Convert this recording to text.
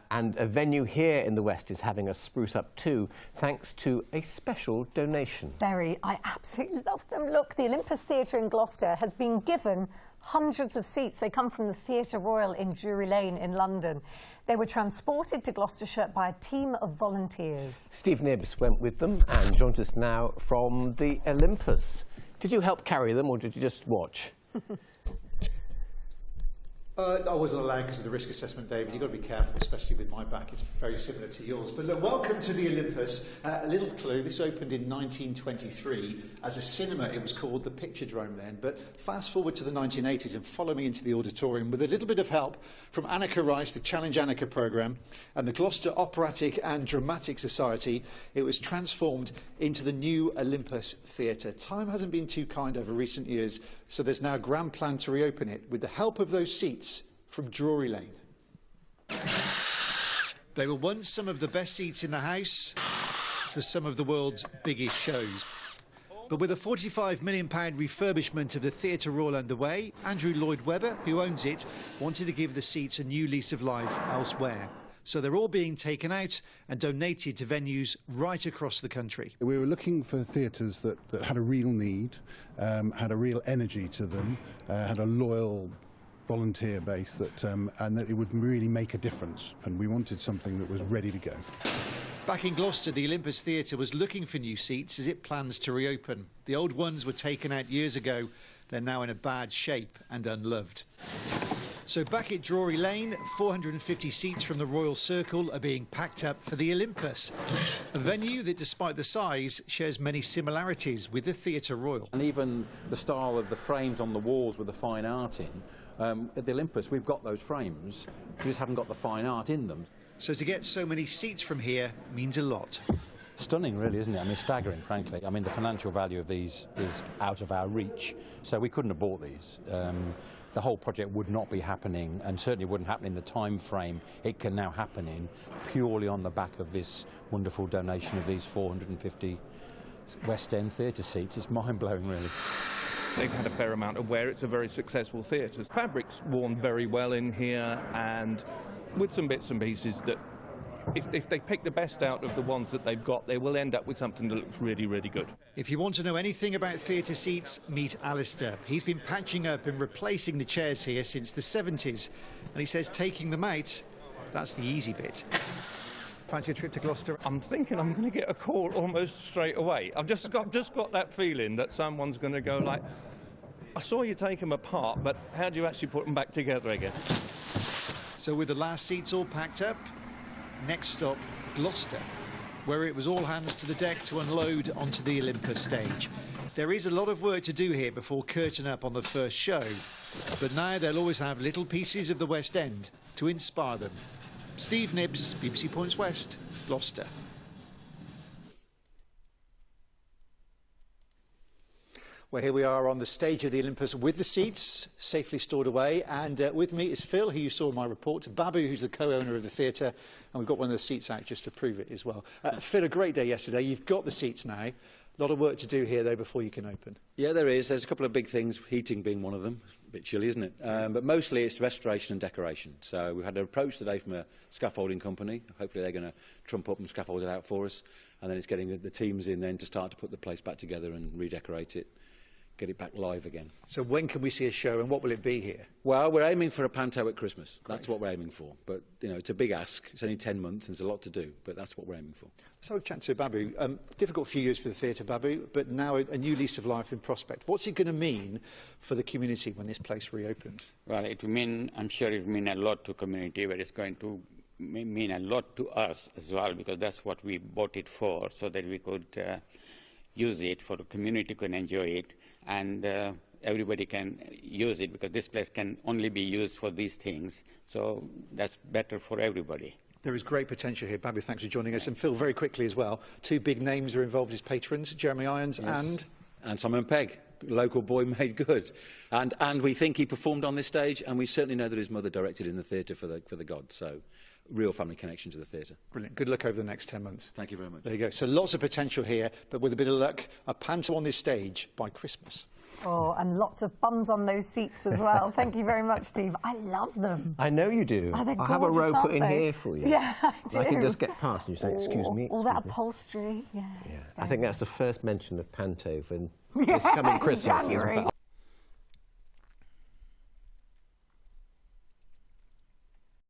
And a venue here in the West is having a spruce up too, thanks to a special donation. Very. I absolutely love them. Look, the Olympus Theatre in Gloucester has been given hundreds of seats. They come from the Theatre Royal in Drury Lane in London. They were transported to Gloucestershire by a team of volunteers. Steve Nibbs went with them and joins us now from the Olympus. Did you help carry them or did you just watch? I wasn't allowed because of the risk assessment, David. You've got to be careful, especially with my back. It's very similar to yours. But look, welcome to the Olympus. A little clue, this opened in 1923 as a cinema. It was called the Picturedrome then. But fast forward to the 1980s and follow me into the auditorium with a little bit of help from Annika Rice, the Challenge Annika programme, and the Gloucester Operatic and Dramatic Society. It was transformed into the new Olympus Theatre. Time hasn't been too kind over recent years, so there's now a grand plan to reopen it with the help of those seats from Drury Lane. They were once some of the best seats in the house for some of the world's biggest shows. But with a £45 million refurbishment of the Theatre Royal underway, Andrew Lloyd Webber, who owns it, wanted to give the seats a new lease of life elsewhere. So they're all being taken out and donated to venues right across the country. We were looking for theatres that had a real need, had a real energy to them, had a loyal volunteer base and that it would really make a difference, and we wanted something that was ready to go. Back in Gloucester, the Olympus Theatre was looking for new seats as it plans to reopen. The old ones were taken out years ago. They're now in a bad shape and unloved. So back at Drury Lane, 450 seats from the Royal Circle are being packed up for the Olympus, a venue that, despite the size, shares many similarities with the Theatre Royal. And even the style of the frames on the walls with the fine art in. At the Olympus, we've got those frames, we just haven't got the fine art in them. So to get so many seats from here means a lot. Stunning, really, isn't it? I mean, staggering, frankly. I mean, the financial value of these is out of our reach, so we couldn't have bought these. The whole project would not be happening, and certainly wouldn't happen in the time frame it can now happen in, purely on the back of this wonderful donation of these 450 West End theatre seats. It's mind-blowing, really. They've had a fair amount of wear. It's a very successful theatre. Fabric's worn very well in here, and with some bits and pieces that, if they pick the best out of the ones that they've got, they will end up with something that looks really, really good. If you want to know anything about theatre seats, meet Alistair. He's been patching up and replacing the chairs here since the 70s, and he says taking them out, that's the easy bit. Fancy a trip to Gloucester? I'm thinking I'm going to get a call almost straight away. I've just got that feeling that someone's going to go like, I saw you take them apart, but how do you actually put them back together again? So with the last seats all packed up, next stop, Gloucester, where it was all hands to the deck to unload onto the Olympus stage. There is a lot of work to do here before curtain up on the first show, but now they'll always have little pieces of the West End to inspire them. Steve Nibbs, BBC Points West, Gloucester. Well, here we are on the stage of the Olympus with the seats safely stored away, and with me is Phil, who you saw in my report, Babu, who's the co-owner of the theatre, and we've got one of the seats out just to prove it as well. Phil, a great day yesterday. You've got the seats now. A lot of work to do here, though, before you can open. Yeah, there is. There's a couple of big things, heating being one of them. A bit chilly, isn't it? But mostly it's restoration and decoration. So we had an approach today from a scaffolding company. Hopefully they're going to trump up and scaffold it out for us. And then it's getting the teams in then to start to put the place back together and redecorate it, get it back live again. So when can we see a show, and what will it be here? Well, we're aiming for a panto at Christmas. That's what we're aiming for. But, you know, it's a big ask. It's only 10 months and there's a lot to do, but that's what we're aiming for. So chat to Babu. Difficult few years for the theatre, Babu, but now a new lease of life in prospect. What's it going to mean for the community when this place reopens? Well, it will mean, I'm sure it will mean a lot to community, but it's going to mean a lot to us as well, because that's what we bought it for, so that we could use it, for the community can enjoy it, and everybody can use it, because this place can only be used for these things. So that's better for everybody. There is great potential here. Babu, thanks for joining us. And Phil, very quickly as well, two big names are involved as patrons, Jeremy Irons and Simon Pegg, local boy made good. And we think he performed on this stage, and we certainly know that his mother directed in the theatre for the God. So real family connection to the theatre. Brilliant. Good luck over the next 10 months. Thank you very much. There you go. So lots of potential here, but with a bit of luck, a panto on this stage by Christmas. Oh, and lots of bums on those seats as well. Thank you very much, Steve. I love them. I know you do. Oh, they're I'll have a gorgeous, row aren't put in they? here for you. Yeah, I do. I can just get past and you say, excuse me. All that excuse me." upholstery. Yeah. I think that's the first mention of Panto in this coming Christmas. January.